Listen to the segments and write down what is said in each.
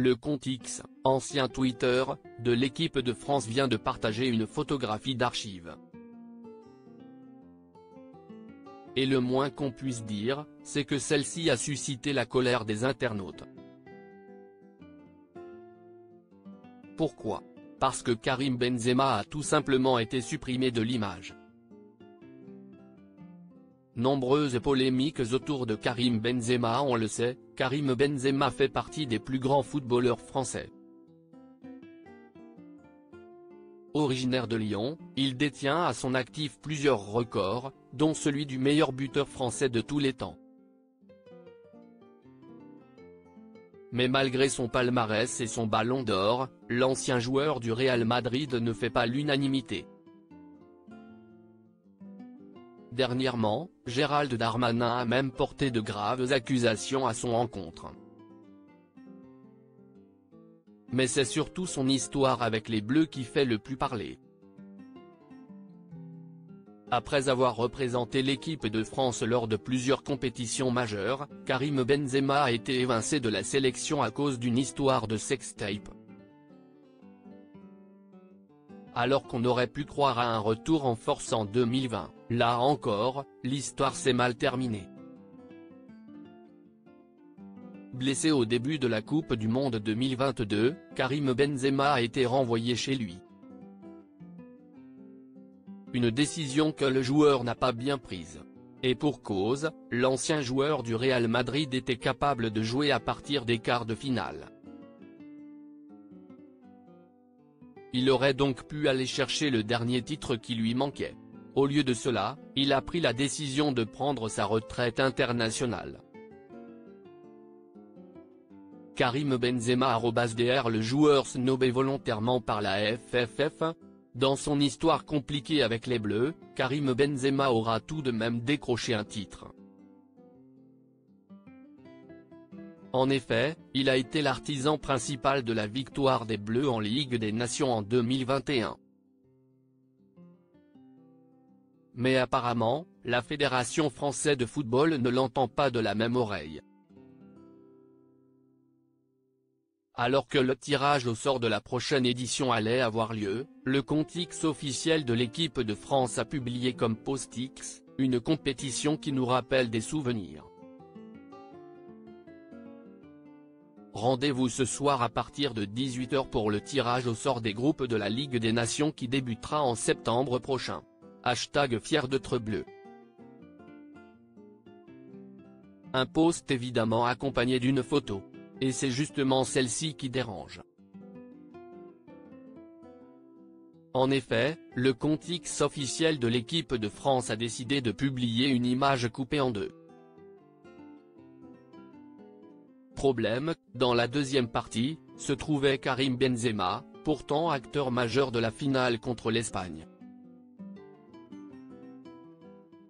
le compte X, ancien Twitter, de l'équipe de France vient de partager une photographie d'archives. Et le moins qu'on puisse dire, c'est que celle-ci a suscité la colère des internautes. Pourquoi ? Parce que Karim Benzema a tout simplement été supprimé de l'image. Nombreuses polémiques autour de Karim Benzema. On le sait, Karim Benzema fait partie des plus grands footballeurs français. Originaire de Lyon, il détient à son actif plusieurs records, dont celui du meilleur buteur français de tous les temps. Mais malgré son palmarès et son ballon d'or, l'ancien joueur du Real Madrid ne fait pas l'unanimité. Dernièrement, Gérald Darmanin a même porté de graves accusations à son encontre. Mais c'est surtout son histoire avec les Bleus qui fait le plus parler. Après avoir représenté l'équipe de France lors de plusieurs compétitions majeures, Karim Benzema a été évincé de la sélection à cause d'une histoire de sextape. Alors qu'on aurait pu croire à un retour en force en 2020, là encore, l'histoire s'est mal terminée. Blessé au début de la Coupe du Monde 2022, Karim Benzema a été renvoyé chez lui. Une décision que le joueur n'a pas bien prise. Et pour cause, l'ancien joueur du Real Madrid était capable de jouer à partir des quarts de finale. Il aurait donc pu aller chercher le dernier titre qui lui manquait. Au lieu de cela, il a pris la décision de prendre sa retraite internationale. Karim Benzema @dr Le joueur snobé volontairement par la FFF. Dans son histoire compliquée avec les Bleus, Karim Benzema aura tout de même décroché un titre. En effet, il a été l'artisan principal de la victoire des Bleus en Ligue des Nations en 2021. Mais apparemment, la Fédération française de football ne l'entend pas de la même oreille. Alors que le tirage au sort de la prochaine édition allait avoir lieu, le compte X officiel de l'équipe de France a publié comme post X, une compétition qui nous rappelle des souvenirs. Rendez-vous ce soir à partir de 18 h pour le tirage au sort des groupes de la Ligue des Nations qui débutera en septembre prochain. #fier d'être bleu. Un post évidemment accompagné d'une photo. Et c'est justement celle-ci qui dérange. En effet, le compte X officiel de l'équipe de France a décidé de publier une image coupée en deux. Problème, dans la deuxième partie, se trouvait Karim Benzema, pourtant acteur majeur de la finale contre l'Espagne.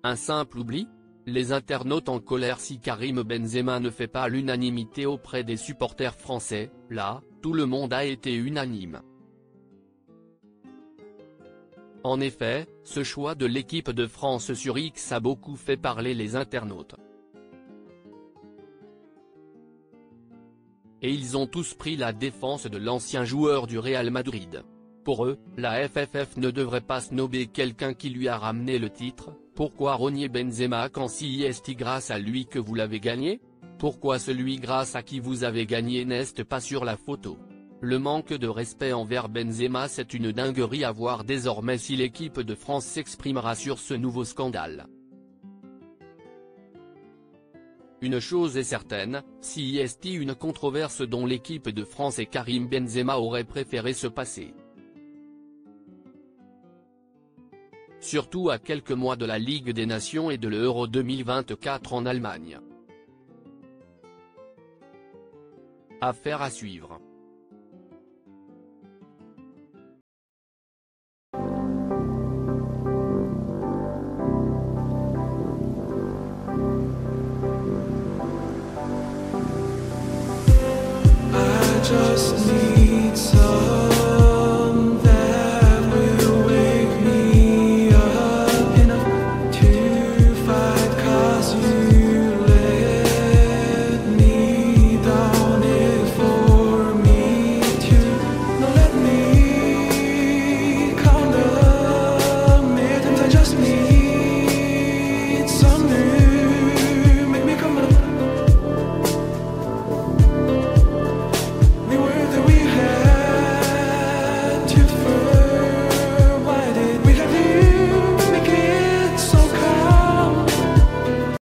Un simple oubli ? Les internautes en colère si Karim Benzema ne fait pas l'unanimité auprès des supporters français, là, tout le monde a été unanime. En effet, ce choix de l'équipe de France sur X a beaucoup fait parler les internautes. Et ils ont tous pris la défense de l'ancien joueur du Real Madrid. Pour eux, la FFF ne devrait pas snober quelqu'un qui lui a ramené le titre. Pourquoi rogner Benzema quand c'est grâce à lui que vous l'avez gagné? Pourquoi celui grâce à qui vous avez gagné n'est pas sur la photo? Le manque de respect envers Benzema, c'est une dinguerie à voir désormais si l'équipe de France s'exprimera sur ce nouveau scandale. Une chose est certaine, si une controverse dont l'équipe de France et Karim Benzema auraient préféré se passer. Surtout à quelques mois de la Ligue des Nations et de l'Euro 2024 en Allemagne. Affaire à suivre.